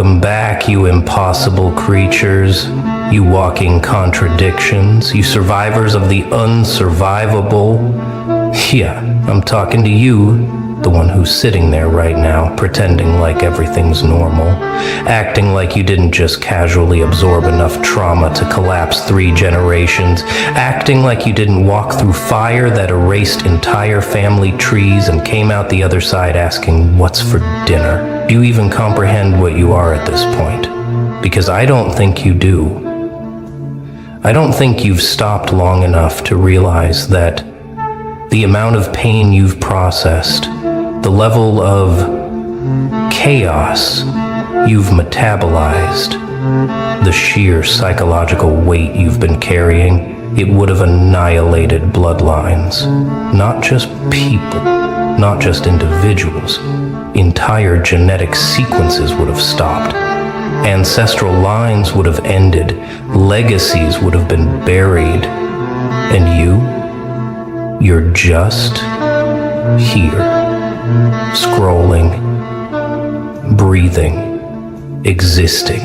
Welcome back, you impossible creatures, you walking contradictions, you survivors of the unsurvivable. Yeah, I'm talking to you, the one who's sitting there right now, pretending like everything's normal, acting like you didn't just casually absorb enough trauma to collapse 3 generations, acting like you didn't walk through fire that erased entire family trees and came out the other side asking, "What's for dinner?" Do you even comprehend what you are at this point? Because I don't think you do. I don't think you've stopped long enough to realize that the amount of pain you've processed, the level of chaos you've metabolized, the sheer psychological weight you've been carrying, it would have annihilated bloodlines. Not just people, not just individuals. Entire genetic sequences would have stopped. Ancestral lines would have ended. Legacies would have been buried. And you're just here, scrolling, breathing, existing,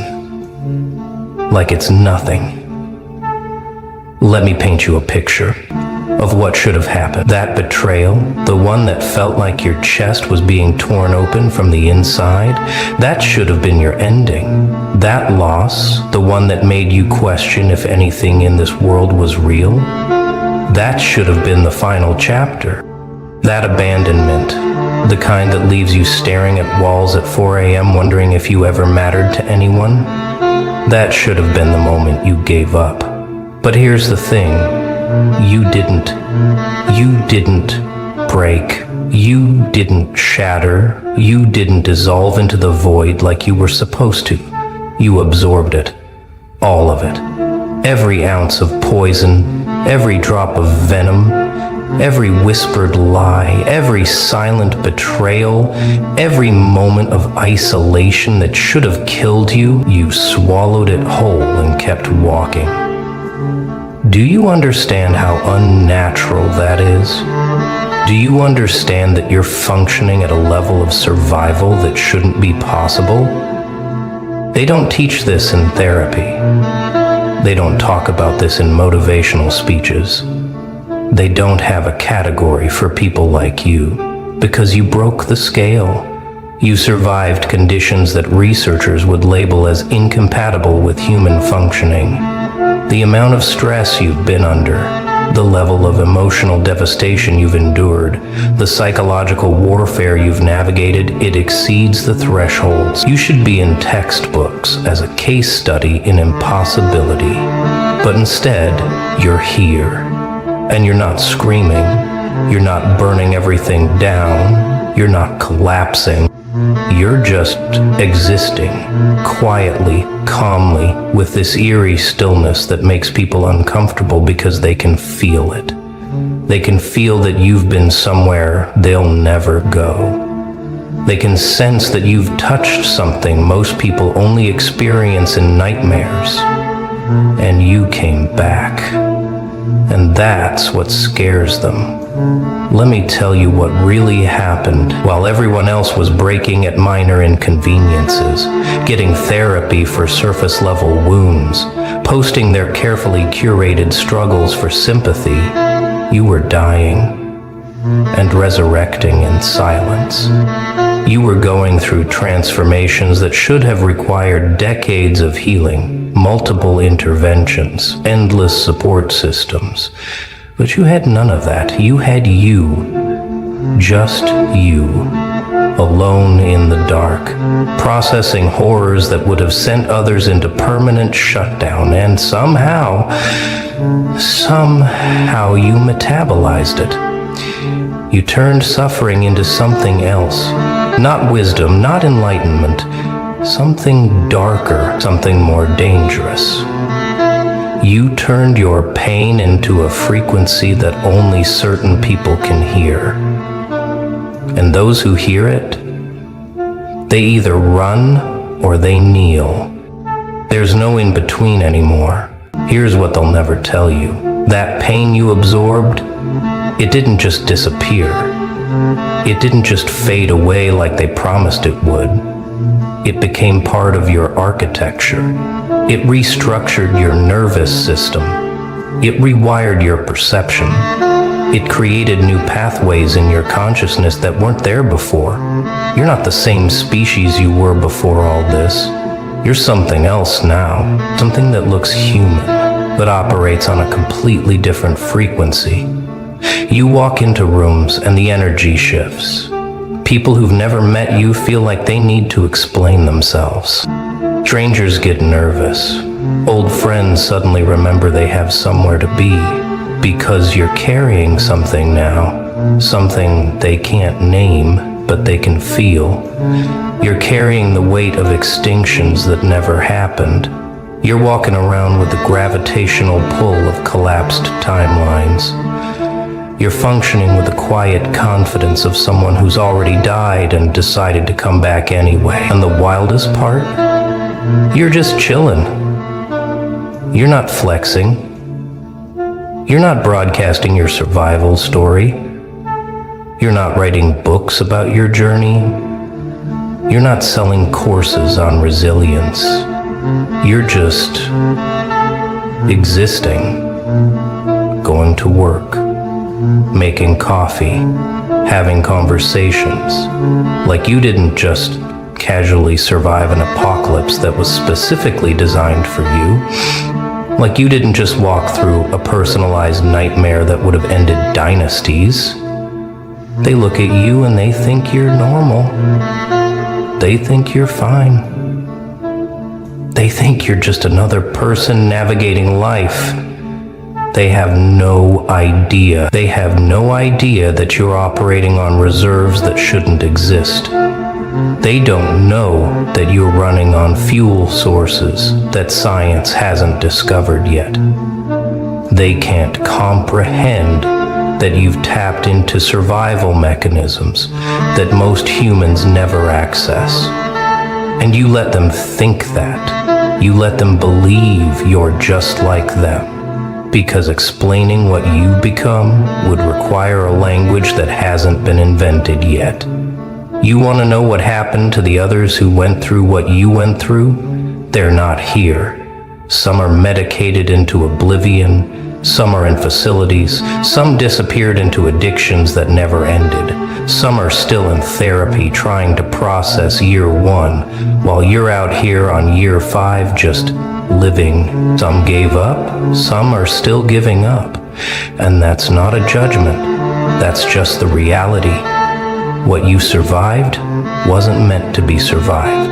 like it's nothing. Let me paint you a picture of what should have happened. That betrayal, the one that felt like your chest was being torn open from the inside, that should have been your ending. That loss, the one that made you question if anything in this world was real, that should have been the final chapter. That abandonment, the kind that leaves you staring at walls at 4 a.m. wondering if you ever mattered to anyone, that should have been the moment you gave up. But here's the thing. You didn't break. You didn't shatter. You didn't dissolve into the void like you were supposed to. You absorbed it. All of it. Every ounce of poison, every drop of venom, every whispered lie, every silent betrayal, every moment of isolation that should have killed you, you swallowed it whole and kept walking. Do you understand how unnatural that is? Do you understand that you're functioning at a level of survival that shouldn't be possible? They don't teach this in therapy. They don't talk about this in motivational speeches. They don't have a category for people like you because you broke the scale. You survived conditions that researchers would label as incompatible with human functioning. The amount of stress you've been under, the level of emotional devastation you've endured, the psychological warfare you've navigated, it exceeds the thresholds. You should be in textbooks as a case study in impossibility. But instead, you're here. And you're not screaming. You're not burning everything down. You're not collapsing. You're just existing, quietly, calmly, with this eerie stillness that makes people uncomfortable because they can feel it. They can feel that you've been somewhere they'll never go. They can sense that you've touched something most people only experience in nightmares. And you came back. And that's what scares them. Let me tell you what really happened while everyone else was breaking at minor inconveniences, getting therapy for surface-level wounds, posting their carefully curated struggles for sympathy. You were dying and resurrecting in silence. You were going through transformations that should have required decades of healing, multiple interventions, endless support systems. But you had none of that. You had you. Just you. Alone in the dark. Processing horrors that would have sent others into permanent shutdown. And somehow you metabolized it. You turned suffering into something else. Not wisdom, not enlightenment. Something darker, something more dangerous. You turned your pain into a frequency that only certain people can hear. And those who hear it, they either run or they kneel. There's no in between anymore. Here's what they'll never tell you. That pain you absorbed, it didn't just disappear. It didn't just fade away like they promised it would. It became part of your architecture. It restructured your nervous system. It rewired your perception. It created new pathways in your consciousness that weren't there before. You're not the same species you were before all this. You're something else now, something that looks human, but operates on a completely different frequency. You walk into rooms and the energy shifts. People who've never met you feel like they need to explain themselves. Strangers get nervous. Old friends suddenly remember they have somewhere to be, because you're carrying something now, something they can't name, but they can feel. You're carrying the weight of extinctions that never happened. You're walking around with the gravitational pull of collapsed timelines. You're functioning with the quiet confidence of someone who's already died and decided to come back anyway. And the wildest part? You're just chilling. You're not flexing. You're not broadcasting your survival story. You're not writing books about your journey. You're not selling courses on resilience. You're just existing, going to work, making coffee, having conversations, like you didn't just casually survive an apocalypse that was specifically designed for you, like you didn't just walk through a personalized nightmare that would have ended dynasties. They look at you and they think you're normal. They think you're fine. They think you're just another person navigating life. They have no idea. They have no idea that you're operating on reserves that shouldn't exist. They don't know that you're running on fuel sources that science hasn't discovered yet. They can't comprehend that you've tapped into survival mechanisms that most humans never access. And you let them think that. You let them believe you're just like them. Because explaining what you become would require a language that hasn't been invented yet. You want to know what happened to the others who went through what you went through? They're not here. Some are medicated into oblivion. Some are in facilities. Some disappeared into addictions that never ended. Some are still in therapy trying to process year 1, while you're out here on year 5 just living. Some gave up. Some are still giving up. And that's not a judgment. That's just the reality. What you survived wasn't meant to be survived.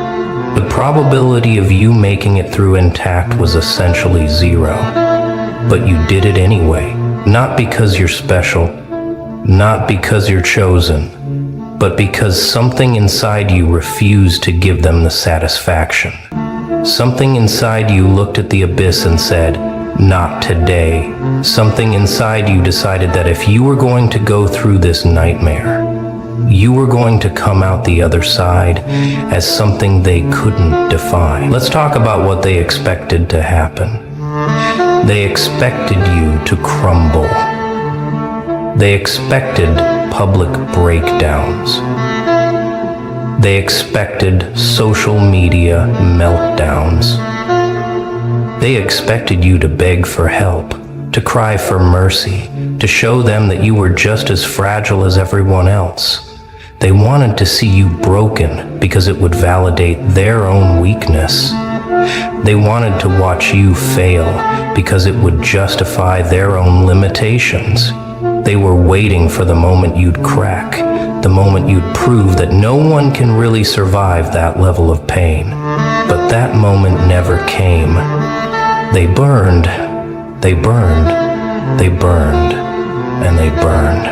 The probability of you making it through intact was essentially 0. But you did it anyway, not because you're special, not because you're chosen, but because something inside you refused to give them the satisfaction. Something inside you looked at the abyss and said, "Not today." Something inside you decided that if you were going to go through this nightmare, you were going to come out the other side as something they couldn't define. Let's talk about what they expected to happen. They expected you to crumble. They expected public breakdowns. They expected social media meltdowns. They expected you to beg for help, to cry for mercy, to show them that you were just as fragile as everyone else. They wanted to see you broken because it would validate their own weakness. They wanted to watch you fail because it would justify their own limitations. They were waiting for the moment you'd crack, the moment you'd prove that no one can really survive that level of pain. But that moment never came. They burned, they burned, they burned, and they burned,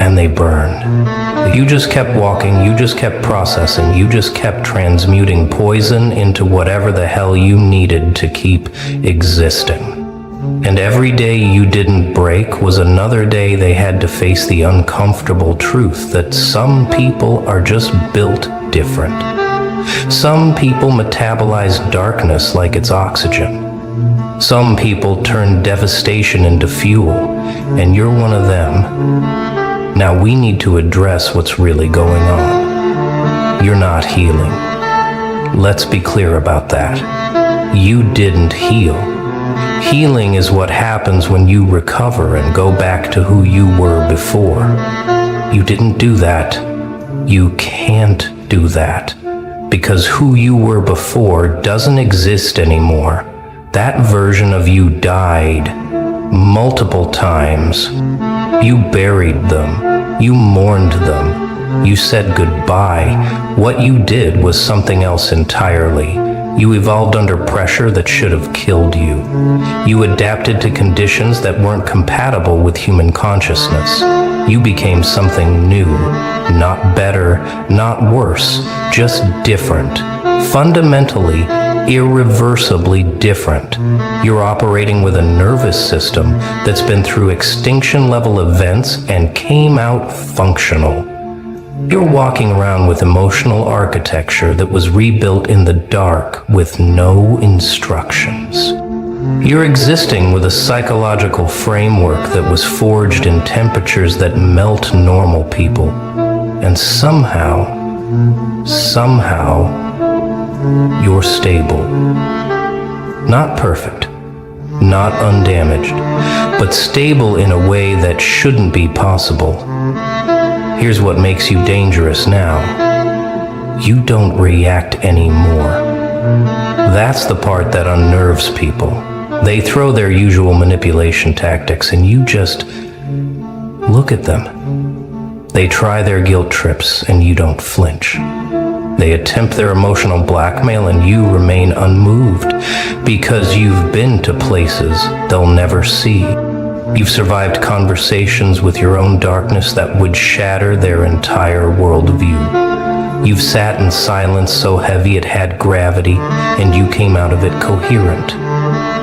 and they burned. You just kept walking, you just kept processing, you just kept transmuting poison into whatever the hell you needed to keep existing. And every day you didn't break was another day they had to face the uncomfortable truth that some people are just built different. Some people metabolize darkness like it's oxygen. Some people turn devastation into fuel, and you're one of them. Now we need to address what's really going on. You're not healing. let's be clear about that. You didn't heal. Healing is what happens when you recover and go back to who you were before. You didn't do that. You can't do that. Because who you were before doesn't exist anymore. That version of you died multiple times. You buried them. You mourned them. You said goodbye. What you did was something else entirely. You evolved under pressure that should have killed you. You adapted to conditions that weren't compatible with human consciousness. You became something new, not better, not worse, just different. Fundamentally, irreversibly different. You're operating with a nervous system that's been through extinction-level events and came out functional. You're walking around with emotional architecture that was rebuilt in the dark with no instructions. You're existing with a psychological framework that was forged in temperatures that melt normal people. And somehow, you're stable. Not perfect, not undamaged, but stable in a way that shouldn't be possible. Here's what makes you dangerous now. You don't react anymore. That's the part that unnerves people. They throw their usual manipulation tactics and you just look at them. They try their guilt trips and you don't flinch. They attempt their emotional blackmail and you remain unmoved because you've been to places they'll never see. You've survived conversations with your own darkness that would shatter their entire worldview. You've sat in silence so heavy it had gravity, and you came out of it coherent.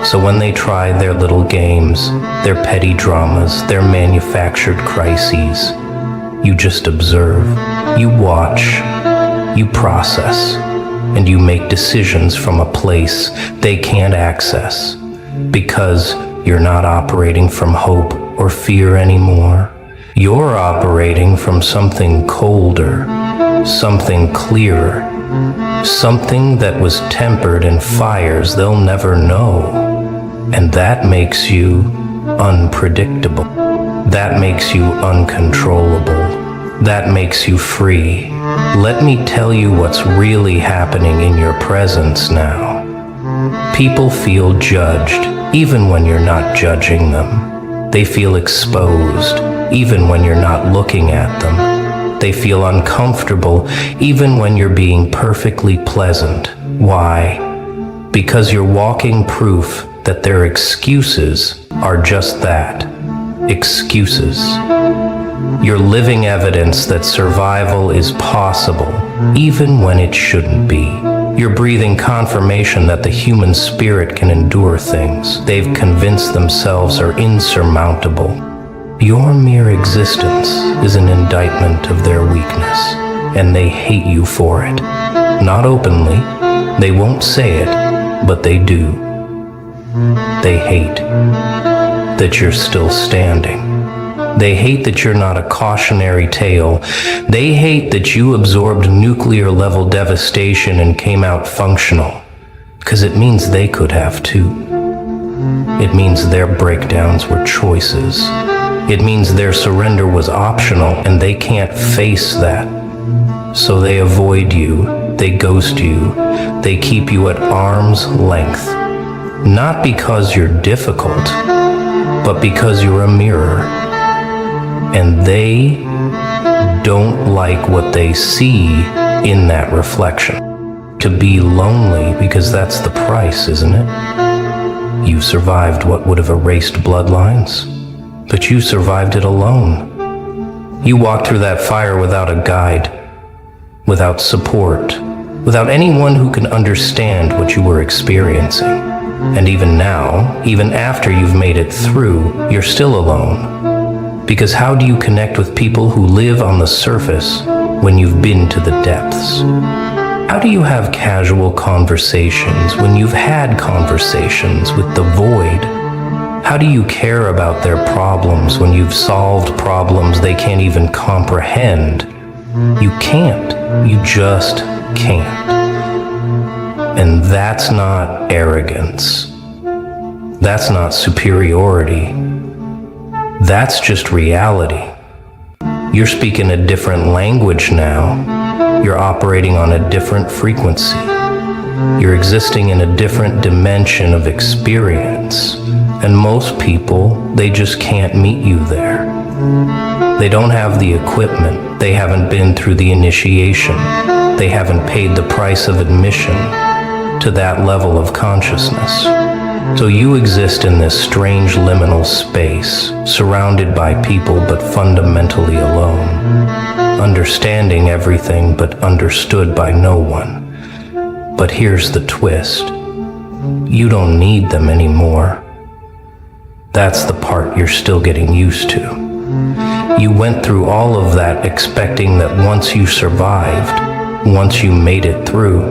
So when they try their little games, their petty dramas, their manufactured crises, you just observe, you watch, you process, and you make decisions from a place they can't access, because you're not operating from hope or fear anymore. You're operating from something colder, something clearer, something that was tempered in fires they'll never know. And that makes you unpredictable. That makes you uncontrollable. That makes you free. Let me tell you what's really happening in your presence now. People feel judged, even when you're not judging them. They feel exposed, even when you're not looking at them. They feel uncomfortable, even when you're being perfectly pleasant. Why? Because you're walking proof that their excuses are just that, excuses. You're living evidence that survival is possible, even when it shouldn't be. You're breathing confirmation that the human spirit can endure things they've convinced themselves are insurmountable. Your mere existence is an indictment of their weakness, and they hate you for it. Not openly, they won't say it, but they do. They hate that you're still standing. They hate that you're not a cautionary tale. They hate that you absorbed nuclear-level devastation and came out functional, because it means they could have too. It means their breakdowns were choices. It means their surrender was optional, and they can't face that. So they avoid you, they ghost you, they keep you at arm's length. Not because you're difficult, but because you're a mirror. And they don't like what they see in that reflection. To be lonely, because that's the price, isn't it? You survived what would have erased bloodlines, but you survived it alone. You walked through that fire without a guide, without support, without anyone who can understand what you were experiencing. And even now, even after you've made it through, you're still alone. Because how do you connect with people who live on the surface when you've been to the depths? How do you have casual conversations when you've had conversations with the void? How do you care about their problems when you've solved problems they can't even comprehend? You can't. You just can't. And that's not arrogance. That's not superiority. That's just reality. You're speaking a different language now. You're operating on a different frequency. You're existing in a different dimension of experience. And most people, they just can't meet you there. They don't have the equipment. They haven't been through the initiation. They haven't paid the price of admission to that level of consciousness. So you exist in this strange liminal space, surrounded by people but fundamentally alone, understanding everything but understood by no one. But here's the twist. You don't need them anymore. That's the part you're still getting used to. You went through all of that expecting that once you survived, once you made it through,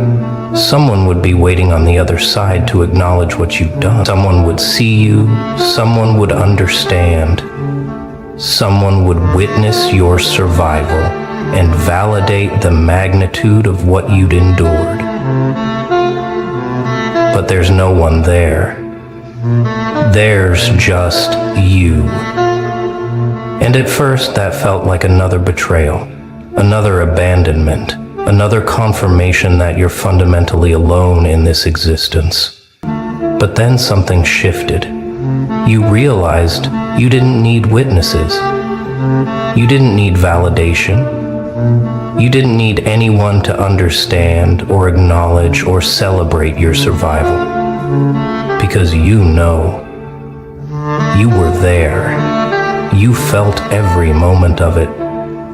someone would be waiting on the other side to acknowledge what you've done. Someone would see you, someone would understand, someone would witness your survival and validate the magnitude of what you'd endured. But there's no one there. There's just you. And at first that felt like another betrayal, another abandonment, another confirmation that you're fundamentally alone in this existence. But then something shifted. You realized you didn't need witnesses. You didn't need validation. You didn't need anyone to understand or acknowledge or celebrate your survival. Because you know. You were there. You felt every moment of it.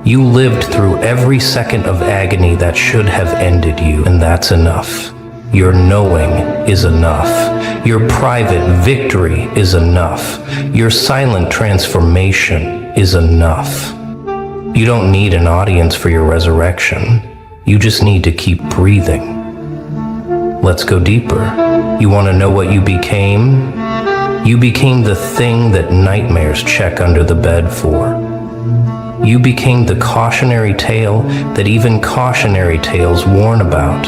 You lived through every second of agony that should have ended you, and that's enough. Your knowing is enough. Your private victory is enough. Your silent transformation is enough. You don't need an audience for your resurrection. You just need to keep breathing. Let's go deeper. You want to know what you became? You became the thing that nightmares check under the bed for. You became the cautionary tale that even cautionary tales warn about.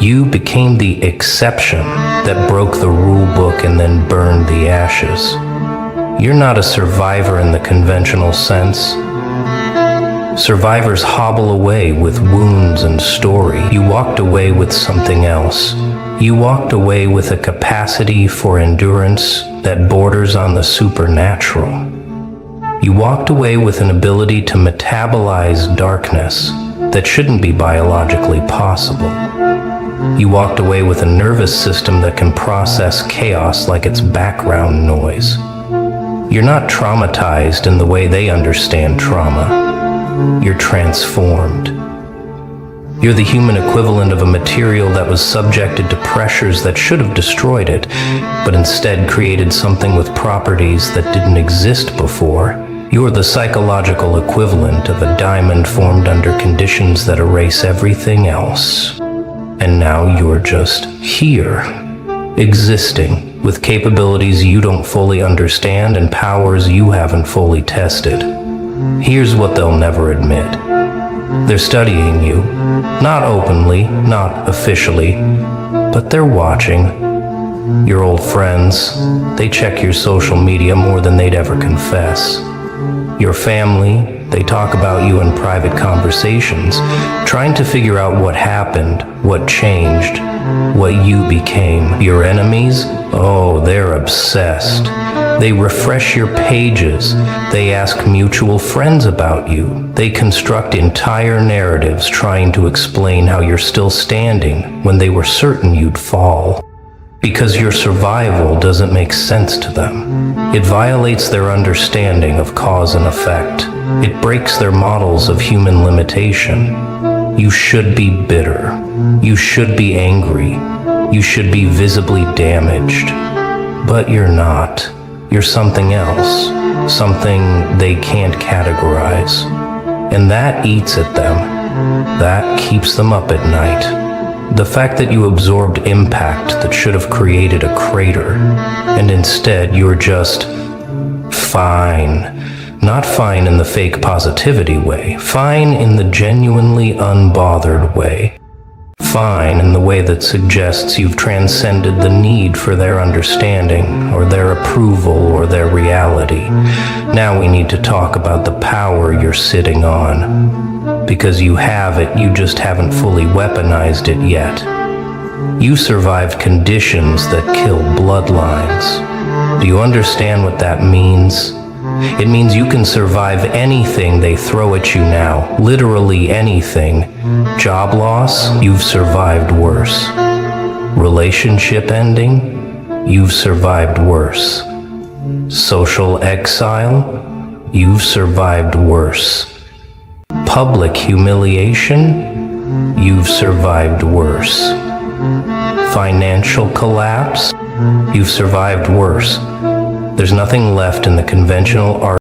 You became the exception that broke the rule book and then burned the ashes. You're not a survivor in the conventional sense. Survivors hobble away with wounds and story. You walked away with something else. You walked away with a capacity for endurance that borders on the supernatural. You walked away with an ability to metabolize darkness that shouldn't be biologically possible. You walked away with a nervous system that can process chaos like it's background noise. You're not traumatized in the way they understand trauma. You're transformed. You're the human equivalent of a material that was subjected to pressures that should have destroyed it, but instead created something with properties that didn't exist before. You're the psychological equivalent of a diamond formed under conditions that erase everything else. And now you're just here, existing, with capabilities you don't fully understand and powers you haven't fully tested. Here's what they'll never admit. They're studying you, not openly, not officially, but they're watching. Your old friends, they check your social media more than they'd ever confess. Your family, they talk about you in private conversations, trying to figure out what happened, what changed, what you became. Your enemies, oh, they're obsessed. They refresh your pages. They ask mutual friends about you. They construct entire narratives trying to explain how you're still standing when they were certain you'd fall. Because your survival doesn't make sense to them. It violates their understanding of cause and effect. It breaks their models of human limitation. You should be bitter. You should be angry. You should be visibly damaged. But you're not. You're something else, something they can't categorize. And that eats at them. That keeps them up at night. The fact that you absorbed impact that should have created a crater, and instead you're just fine. Not fine in the fake positivity way, fine in the genuinely unbothered way. Fine in the way that suggests you've transcended the need for their understanding, or their approval, or their reality. Now we need to talk about the power you're sitting on. Because you have it, you just haven't fully weaponized it yet. You survived conditions that kill bloodlines. Do you understand what that means? It means you can survive anything they throw at you now, literally anything. Job loss, you've survived worse. Relationship ending, you've survived worse. Social exile, you've survived worse. Public humiliation, you've survived worse. Financial collapse, you've survived worse. There's nothing left in the conventional